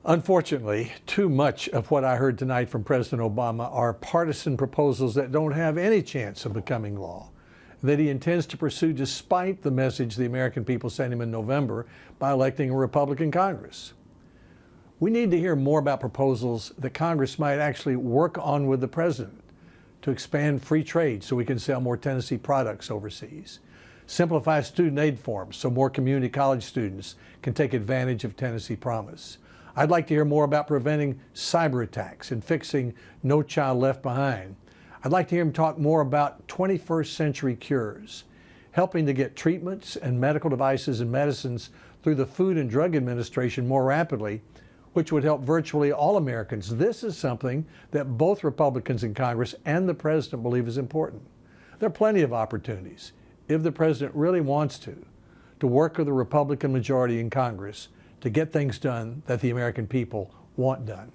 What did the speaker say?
Unfortunately, too much of what I heard tonight from President Obama are partisan proposals that don't have any chance of becoming law, that he intends to pursue despite the message the American people sent him in November by electing a Republican Congress. We need to hear more about proposals that Congress might actually work on with the president to expand free trade so we can sell more Tennessee products overseas, simplify student aid forms so more community college students can take advantage of Tennessee Promise. I'd like to hear more about preventing cyber attacks and fixing No Child Left Behind. I'd like to hear him talk more about 21st century cures, helping to get treatments and medical devices and medicines through the Food and Drug Administration more rapidly, which would help virtually all Americans. This is something that both Republicans in Congress and the president believe is important. There are plenty of opportunities, if the president really wants to work with the Republican majority in Congress to get things done that the American people want done.